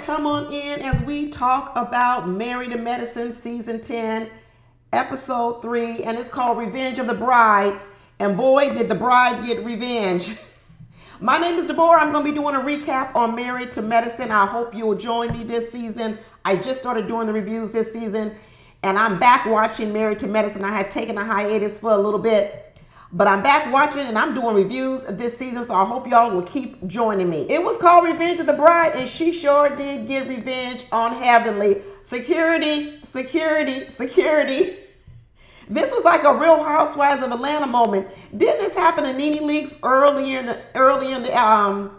come on in as we talk about Married to Medicine Season 10, Episode 3, and it's called Revenge of the Bride. And boy, did the bride get revenge. My name is Deborah. I'm going to be doing a recap on Married to Medicine. I hope you will join me this season. I just started doing the reviews this season, and I'm back watching Married to Medicine. I had taken a hiatus for a little bit, but I'm back watching and I'm doing reviews this season, so I hope y'all will keep joining me. It was called Revenge of the Bride, and she sure did get revenge on Heavenly. Security, security, security. This was like a Real Housewives of Atlanta moment. Didn't this happen in Nene Leakes earlier in the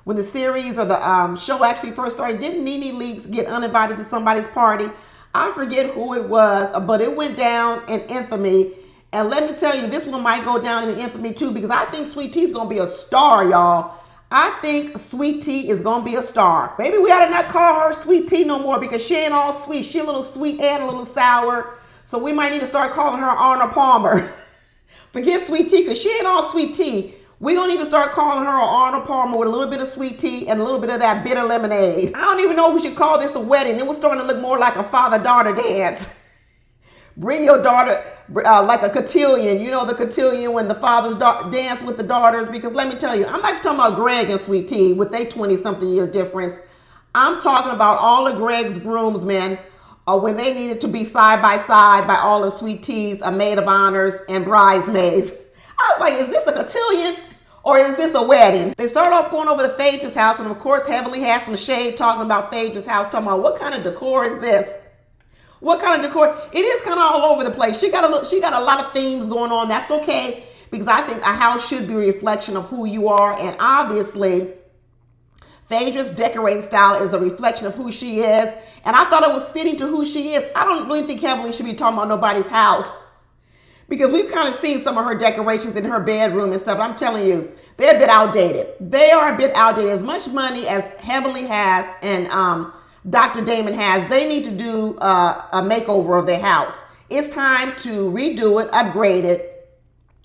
when the series or the show actually first started? Didn't Nene Leakes get uninvited to somebody's party? I forget who it was, but it went down in infamy. And let me tell you, this one might go down in infamy too, because I think Sweet T's gonna be a star, y'all. I think Sweet Tea is gonna be a star. Maybe we ought to not call her Sweet Tea no more, because she ain't all sweet. She a little sweet and a little sour. So we might need to start calling her Arnold Palmer. Forget Sweet Tea, because she ain't all sweet tea. We're going to need to start calling her Arnold Palmer with a little bit of sweet tea and a little bit of that bitter lemonade. I don't even know if we should call this a wedding. It was starting to look more like a father-daughter dance. Bring your daughter like a cotillion. You know the cotillion when the fathers dance with the daughters. Because let me tell you, I'm not just talking about Greg and Sweet Tea with their 20-something year difference. I'm talking about all of Greg's groomsmen when they needed to be side by all of Sweet Tea's maid of honors and bridesmaids. I was like, is this a cotillion or is this a wedding? They started off going over to Phaedra's house, and of course Heavenly had some shade talking about Phaedra's house, talking about what kind of decor is this? What kind of decor? It is kind of all over the place. She got a lot of themes going on. That's okay, because I think a house should be a reflection of who you are, and obviously Phaedra's decorating style is a reflection of who she is, and I thought it was fitting to who she is. I don't really think Heavenly should be talking about nobody's house, because we've kind of seen some of her decorations in her bedroom and stuff. I'm telling you, they're a bit outdated. They are a bit outdated. As much money as Heavenly has and Dr. Damon has, they need to do a makeover of their house. It's time to redo it, upgrade it.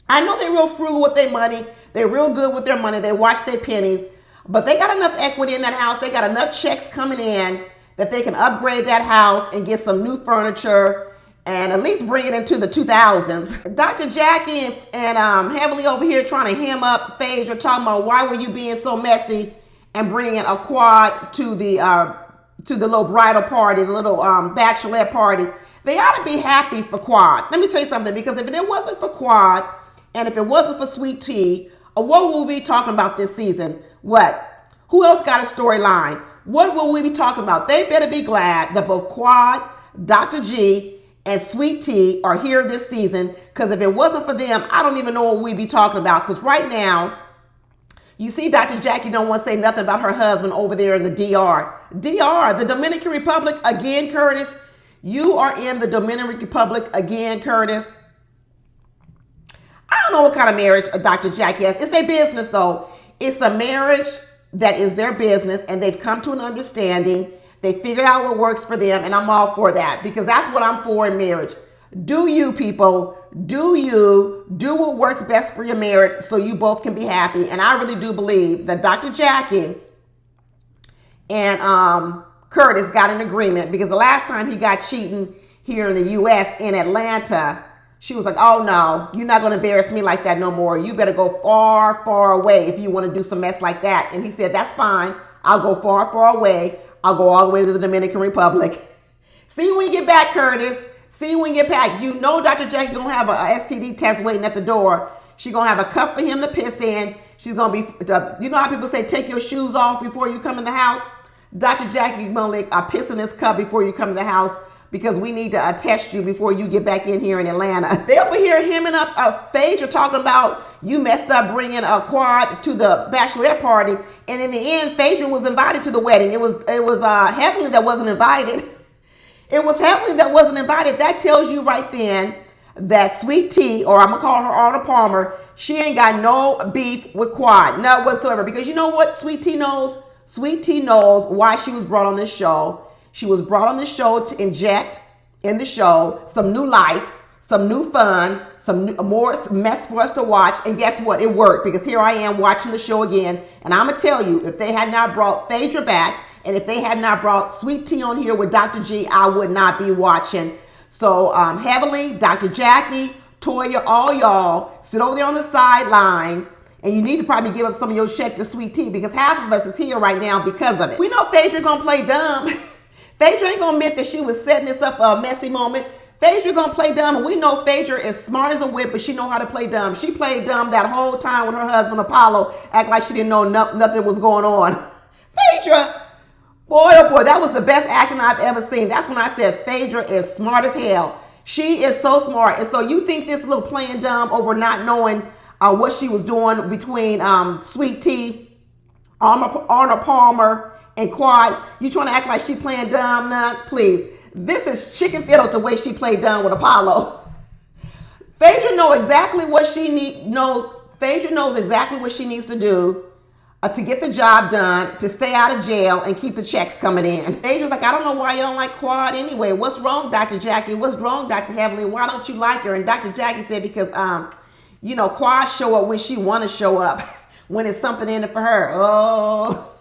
I know they're real frugal with their money. They're real good with their money. They watch their pennies. But they got enough equity in that house. They got enough checks coming in that they can upgrade that house and get some new furniture and at least bring it into the 2000s. Dr. Jackie and Heavenly over here trying to hem up Phaedra, talking about why were you being so messy and bringing a quad to the little bridal party, the little bachelorette party. They ought to be happy for Quad. Let me tell you something, because if it wasn't for Quad and if it wasn't for Sweet Tea, what will we be talking about this season? What? Who else got a storyline? What will we be talking about? They better be glad that both Quad, Dr. G, and Sweet Tea are here this season, because if it wasn't for them, I don't even know what we'd be talking about. Because right now, you see Dr. Jackie don't want to say nothing about her husband over there in the DR. DR, the Dominican Republic again, Curtis. You are in the Dominican Republic again, Curtis. I don't know what kind of marriage Dr. Jackie has. It's their business, though. It's a marriage that is their business, and they've come to an understanding. They figured out what works for them, and I'm all for that, because that's what I'm for in marriage. Do you, people, do what works best for your marriage so you both can be happy. And I really do believe that Dr. Jackie and Curtis got an agreement, because the last time he got cheating here in the U.S. in Atlanta, she was like, oh no, you're not going to embarrass me like that no more. You better go far, far away if you want to do some mess like that. And he said, that's fine. I'll go far, far away. I'll go all the way to the Dominican Republic. See you when you get back, Curtis. See you when you get back. You know Dr. Jackie going to have a STD test waiting at the door. She's going to have a cup for him to piss in. She's going to be, you know how people say, take your shoes off before you come in the house? Dr. Jackie going to piss in this cup before you come in the house, because we need to test you before you get back in here in Atlanta. They over here hemming up Phaedra, talking about you messed up bringing a quad to the bachelorette party. And in the end, Phaedra was invited to the wedding. It was Heavenly that wasn't invited. It was Heavenly that wasn't invited. That tells you right then that Sweet Tea, or I'm going to call her Arnold Palmer, she ain't got no beef with Quad, none whatsoever. Because you know what Sweet Tea knows? Sweet Tea knows why she was brought on this show. She was brought on this show to inject in the show some new life, some new fun, more mess for us to watch. And guess what? It worked, because here I am watching the show again. And I'm going to tell you, if they had not brought Phaedra back And if they had not brought Sweet Tea on here with Dr. G, I would not be watching. So Heavenly, Dr. Jackie, Toya, all y'all, sit over there on the sidelines. And you need to probably give up some of your check to Sweet Tea because half of us is here right now because of it. We know Phaedra gonna play dumb. Phaedra ain't gonna admit that she was setting this up for a messy moment. Phaedra gonna play dumb, and we know Phaedra is smart as a whip, but she know how to play dumb. She played dumb that whole time with her husband Apollo, act like she didn't know nothing was going on. Phaedra, boy, oh boy, that was the best acting I've ever seen. That's when I said Phaedra is smart as hell. She is so smart. And so you think this little playing dumb over not knowing what she was doing between Sweet Tea, Arnold Palmer, and Quad. You trying to act like she playing dumb? Nah, please. This is chicken fiddle the way she played dumb with Apollo. Phaedra knows exactly what she knows. Phaedra knows exactly what she needs to do to get the job done, to stay out of jail and keep the checks coming in. Phaedra's like, I don't know why you don't like Quad anyway. What's wrong, Dr. Jackie? What's wrong, Dr. Heavenly? Why don't you like her? And Dr. Jackie said because you know, Quad show up when she want to show up, when it's something in it for her. Oh,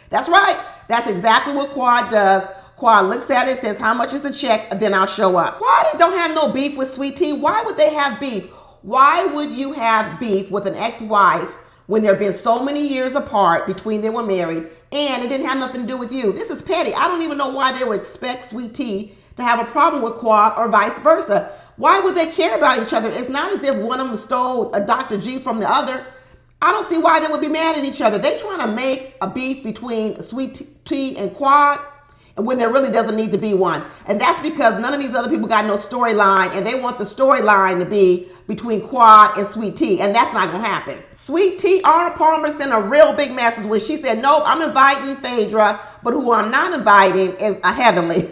that's right. That's exactly what Quad does. Quad looks at it, says, how much is the check? Then I'll show up. Quad don't have no beef with Sweet Tea. Why would they have beef? Why would you have beef with an ex-wife when there have been so many years apart between they were married and it didn't have nothing to do with you? This is petty. I don't even know why they would expect Sweet Tea to have a problem with Quad or vice versa. Why would they care about each other? It's not as if one of them stole a Dr. G from the other. I don't see why they would be mad at each other. They trying to make a beef between Sweet Tea and Quad when there really doesn't need to be one. And that's because none of these other people got no storyline, and they want the storyline to be between Quad and Sweet Tea, and that's not going to happen. Sweet Tea, Arnold Palmer sent a real big message when she said, nope, I'm inviting Phaedra, but who I'm not inviting is a Heavenly.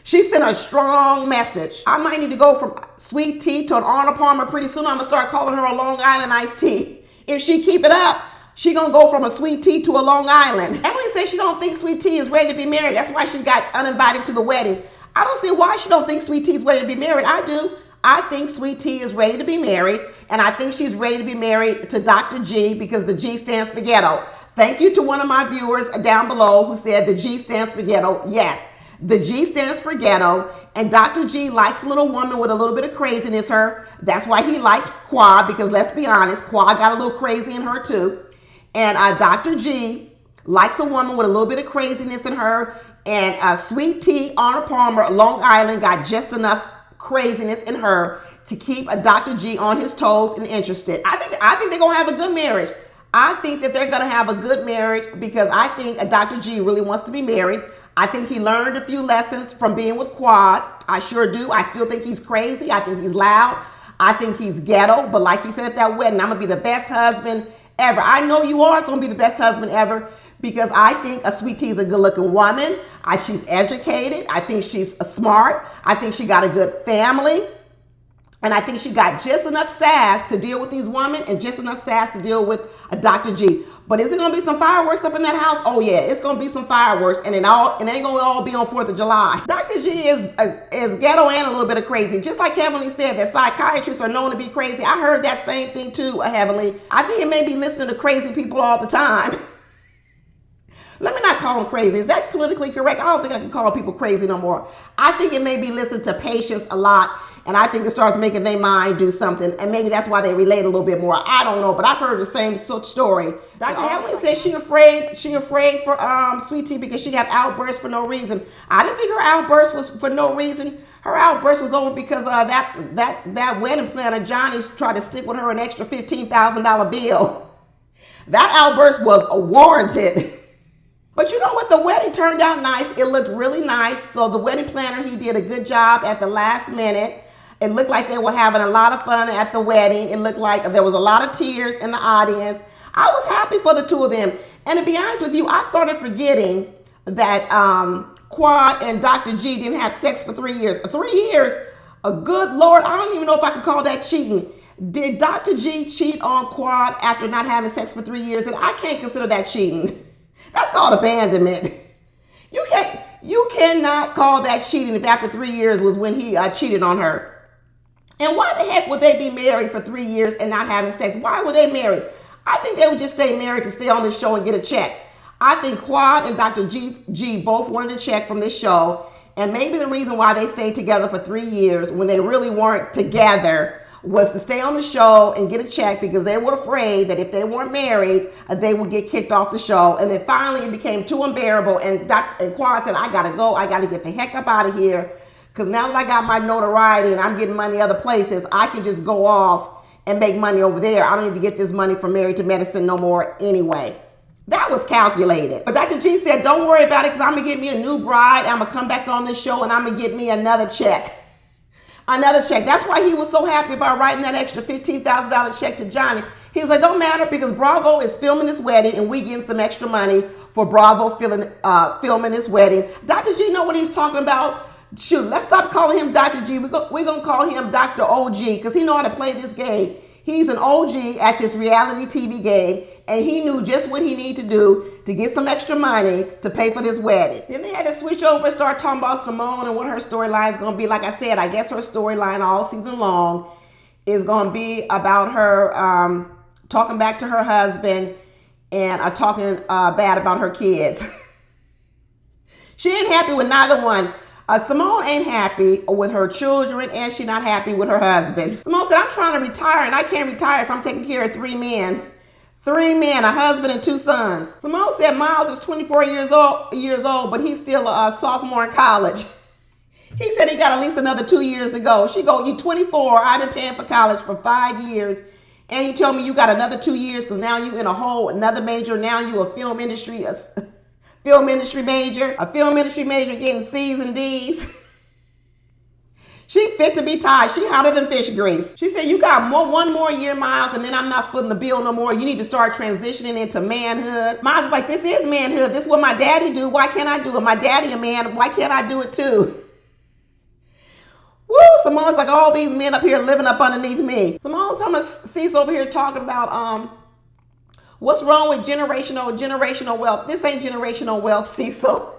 She sent a strong message. I might need to go from Sweet Tea to an Arnold Palmer pretty soon. I'm going to start calling her a Long Island iced tea. If she keep it up, she going to go from a Sweet Tea to a Long Island. Emily says she don't think Sweet Tea is ready to be married. That's why she got uninvited to the wedding. I don't see why she don't think Sweet Tea is ready to be married. I do. I think Sweet Tea is ready to be married, and I think she's ready to be married to Dr. G because the G stands for ghetto. Thank you to one of my viewers down below who said the G stands for ghetto. Yes. The G stands for ghetto, and Dr. G likes a little woman with a little bit of craziness in her. That's why he liked Quad, because let's be honest, Quad got a little crazy in her too. And Dr. G likes a woman with a little bit of craziness in her. And Sweet Tea, Arnold Palmer, Long Island got just enough craziness in her to keep a Dr. G on his toes and interested. I think they're going to have a good marriage. I think that they're going to have a good marriage because I think a Dr. G really wants to be married. I think he learned a few lessons from being with Quad. I sure do. I still think he's crazy. I think he's loud. I think he's ghetto. But like he said at that wedding, I'm going to be the best husband ever. I know you are going to be the best husband ever because I think a Sweet Tea is a good looking woman. She's educated. I think she's smart. I think she got a good family. And I think she got just enough sass to deal with these women and just enough sass to deal with a Dr. G. But is it going to be some fireworks up in that house? Oh, yeah, it's going to be some fireworks. And it ain't going to all be on 4th of July. Dr. G is ghetto and a little bit of crazy. Just like Heavenly said, that psychiatrists are known to be crazy. I heard that same thing too, Heavenly. I think it may be listening to crazy people all the time. Let me not call them crazy. Is that politically correct? I don't think I can call people crazy no more. I think it may be listening to patients a lot. And I think it starts making their mind do something. And maybe that's why they relate a little bit more. I don't know. But I've heard the same story. Dr. Heavenly says she afraid for Sweet Tea because she have outbursts for no reason. I didn't think her outburst was for no reason. Her outburst was over because that wedding planner, Johnny, tried to stick with her an extra $15,000 bill. That outburst was warranted. But you know what? The wedding turned out nice. It looked really nice. So the wedding planner, he did a good job at the last minute. It looked like they were having a lot of fun at the wedding. It looked like there was a lot of tears in the audience. I was happy for the two of them. And to be honest with you, I started forgetting that Quad and Dr. G didn't have sex for 3 years. 3 years? A good Lord, I don't even know if I could call that cheating. Did Dr. G cheat on Quad after not having sex for 3 years? And I can't consider that cheating. That's called abandonment. You cannot call that cheating if after 3 years was when he cheated on her. And why the heck would they be married for 3 years and not having sex? Why were they married? I think they would just stay married to stay on this show and get a check. I think Quad and Dr. G both wanted a check from this show. And maybe the reason why they stayed together for 3 years when they really weren't together was to stay on the show and get a check, because they were afraid that if they weren't married, they would get kicked off the show. And then finally it became too unbearable. And Quad said, I got to go. I got to get the heck up out of here. Because now that I got my notoriety and I'm getting money other places, I can just go off and make money over there. I don't need to get this money from Married to Medicine no more anyway. That was calculated. But Dr. G said, don't worry about it, because I'm going to get me a new bride. I'm going to come back on this show and I'm going to get me another check. Another check. That's why he was so happy about writing that extra $15,000 check to Johnny. He was like, don't matter, because Bravo is filming this wedding and we getting some extra money for Bravo filming this wedding. Dr. G know what he's talking about. Shoot, let's stop calling him Dr. G. We're going to call him Dr. OG, because he know how to play this game. He's an OG at this reality TV game, and he knew just what he needed to do to get some extra money to pay for this wedding. Then they had to switch over and start talking about Simone and what her storyline is going to be. Like I said, I guess her storyline all season long is going to be about her talking back to her husband and talking bad about her kids. She ain't happy with neither one. Simone ain't happy with her children, and she's not happy with her husband. Simone said, I'm trying to retire, and I can't retire if I'm taking care of 3 men. 3 men, a husband and 2 sons. Simone said Miles is 24 years old, but he's still a sophomore in college. He said he got at least another 2 years to go. She go, you 24, I've been paying for college for 5 years, and you tell me you got another 2 years because now you in a whole another major. Now you a film industry major getting C's and D's. She fit to be tied. She hotter than fish grease. She said, you got one more year, Miles, and then I'm not footing the bill no more. You need to start transitioning into manhood. Miles is like, this is manhood. This is what my daddy do. Why can't I do it? My daddy a man. Why can't I do it too? Woo, Simone's like, all these men up here living up underneath me. Simone's Cecil over here talking about what's wrong with generational wealth. This ain't generational wealth, Cecil.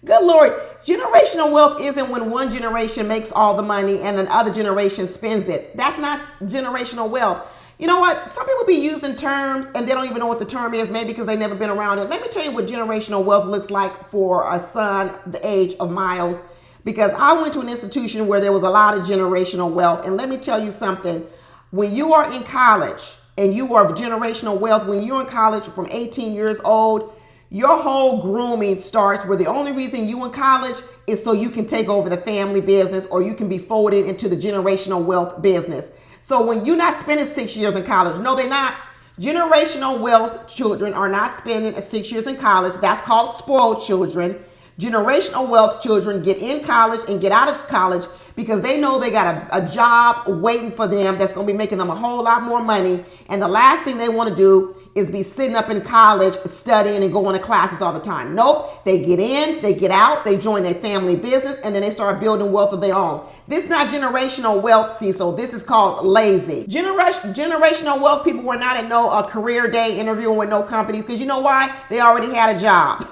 Good Lord. Generational wealth isn't when one generation makes all the money and then other generation spends it. That's not generational wealth. You know what? Some people be using terms and they don't even know what the term is, maybe because they've never been around it. Let me tell you what generational wealth looks like for a son the age of Miles, because I went to an institution where there was a lot of generational wealth. And let me tell you something. When you are in college and you are of generational wealth, when you're in college from 18 years old, your whole grooming starts where the only reason you in college is so you can take over the family business or you can be folded into the generational wealth business. So when you're not spending 6 years in college, no, they're not. Generational wealth children are not spending 6 years in college. That's called spoiled children. Generational wealth children get in college and get out of college because they know they got a job waiting for them that's going to be making them a whole lot more money. And the last thing they want to do is be sitting up in college studying and going to classes all the time. Nope. They get in, they get out, they join their family business, and then they start building wealth of their own. This is not generational wealth, Cecil. This is called lazy. Generational wealth people were not at no career day interviewing with no companies, because you know why? They already had a job.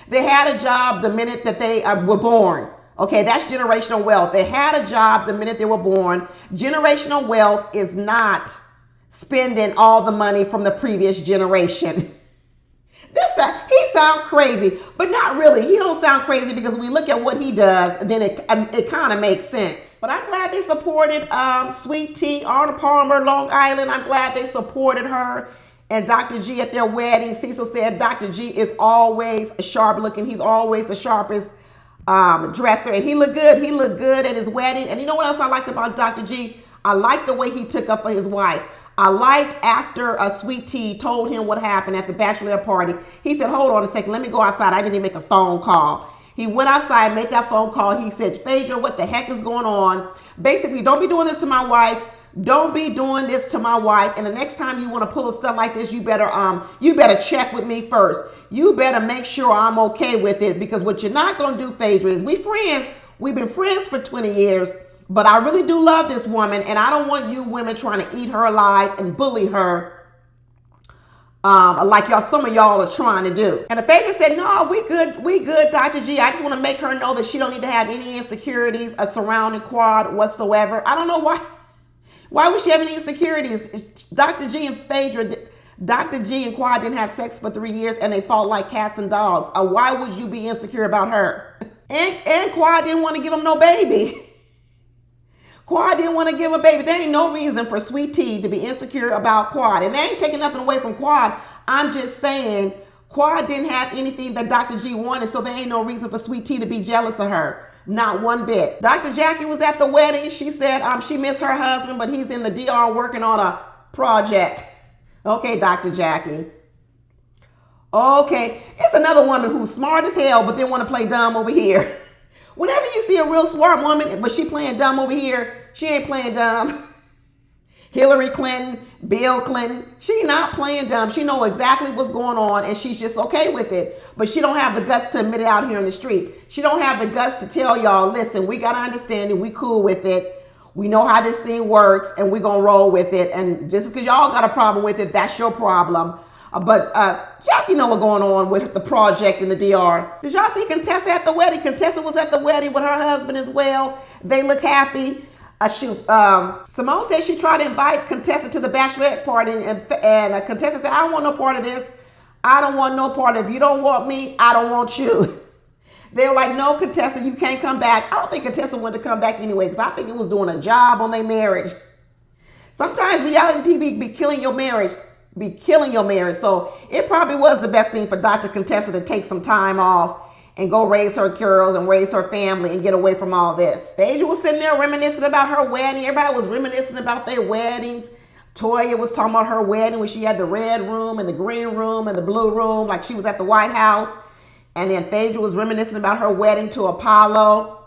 They had a job the minute that they were born. Okay, that's generational wealth. They had a job the minute they were born. Generational wealth is not spending all the money from the previous generation. He sounds crazy, but not really. He don't sound crazy because when we look at what he does, then it kind of makes sense. But I'm glad they supported Sweet Tea, Arnold Palmer, Long Island. I'm glad they supported her and Dr. G at their wedding. Cecil said Dr. G is always sharp looking. He's always the sharpest dresser, and he looked good. He looked good at his wedding. And you know what else I liked about Dr. G? I liked the way he took up for his wife. I liked after Sweet Tea told him what happened at the bachelorette party. He said, hold on a second, let me go outside. I didn't even make a phone call. He went outside, made that phone call. He said, Phaedra, what the heck is going on? Basically, don't be doing this to my wife. Don't be doing this to my wife. And the next time you want to pull a stuff like this, you better check with me first. You better make sure I'm okay with it, because what you're not going to do, Phaedra, is we friends. We've been friends for 20 years. But I really do love this woman, and I don't want you women trying to eat her alive and bully her like some of y'all are trying to do. And the Phaedra said, no, we good, Dr. G. I just want to make her know that she don't need to have any insecurities surrounding Quad whatsoever. I don't know why. Why would she have any insecurities? Dr. G and Phaedra, Dr. G and Quad didn't have sex for 3 years and they fought like cats and dogs. Why would you be insecure about her? And Quad didn't want to give him no baby. Quad didn't want to give a baby. There ain't no reason for Sweet Tea to be insecure about Quad. And they ain't taking nothing away from Quad. I'm just saying Quad didn't have anything that Dr. G wanted, so there ain't no reason for Sweet Tea to be jealous of her. Not one bit. Dr. Jackie was at the wedding. She said she missed her husband, but he's in the DR working on a project. Okay, Dr. Jackie. Okay, it's another woman who's smart as hell, but then want to play dumb over here. Whenever you see a real smart woman, but she playing dumb over here, she ain't playing dumb. Hillary Clinton, Bill Clinton, she not playing dumb. She know exactly what's going on and she's just okay with it. But she don't have the guts to admit it out here in the street. She don't have the guts to tell y'all, listen, we got to understand it. We cool with it. We know how this thing works and we going to roll with it. And just because y'all got a problem with it, that's your problem. But Jackie know what's going on with the project in the DR. Did y'all see Contessa at the wedding? Contessa was at the wedding with her husband as well. They look happy. Simone said she tried to invite Contessa to the bachelorette party, and Contessa said, I don't want no part of this. I don't want no part of it. If you don't want me, I don't want you. They were like, no, Contessa, you can't come back. I don't think Contessa wanted to come back anyway because I think it was doing a job on their marriage. Sometimes reality TV be killing your marriage. So it probably was the best thing for Dr. Contessa to take some time off and go raise her girls and raise her family and get away from all this. Phaedra was sitting there reminiscing about her wedding. Everybody was reminiscing about their weddings. Toya was talking about her wedding when she had the red room and the green room and the blue room like she was at the White House. And then Phaedra was reminiscing about her wedding to Apollo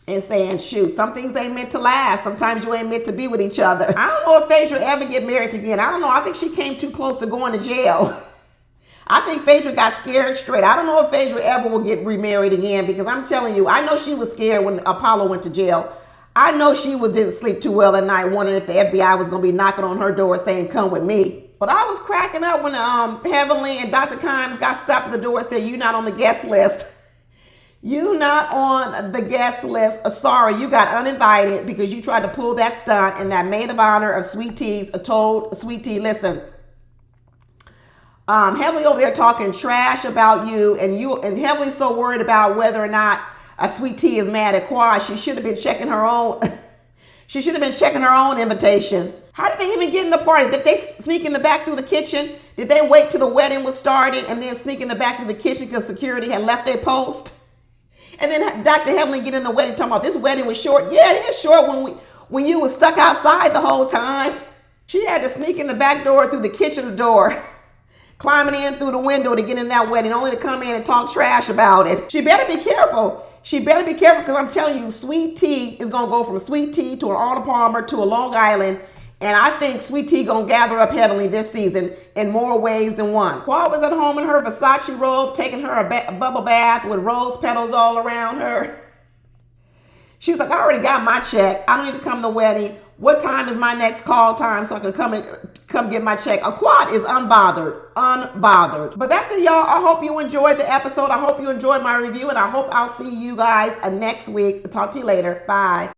and saying, shoot, some things ain't meant to last. Sometimes you ain't meant to be with each other. I don't know if Phaedra ever get married again. I don't know. I think she came too close to going to jail. I think Phaedra got scared straight. I don't know if Phaedra ever will get remarried again because I'm telling you, I know she was scared when Apollo went to jail. I know she didn't sleep too well at night wondering if the FBI was going to be knocking on her door saying, come with me. But I was cracking up when Heavenly and Dr. Kimes got stopped at the door and said, you not on the guest list. You not on the guest list. Sorry, you got uninvited because you tried to pull that stunt and that maid of honor of Sweet Tea's told Sweet Tea, listen, Heavenly over there talking trash about you and Heavenly's so worried about whether or not Sweet Tea is mad at Quad. She should have been checking her own. She should have been checking her own invitation. How did they even get in the party? Did they sneak in the back through the kitchen? Did they wait till the wedding was started and then sneak in the back through the kitchen because security had left their post? And then Dr. Heavenly get in the wedding talking about this wedding was short. Yeah, it is short when you was stuck outside the whole time. She had to sneak in the back door through the kitchen's door, climbing in through the window to get in that wedding, only to come in and talk trash about it. She better be careful. She better be careful because I'm telling you, Sweet Tea is going to go from Sweet Tea to an Arnold Palmer to a Long Island. And I think Sweet Tea going to gather up Heavenly this season in more ways than one. Quad was at home in her Versace robe, taking her a bubble bath with rose petals all around her. She was like, I already got my check. I don't need to come to the wedding. What time is my next call time so I can come get my check? A Quad is unbothered. But that's it, y'all. I hope you enjoyed the episode. I hope you enjoyed my review, and I hope I'll see you guys next week. Talk to you later. Bye.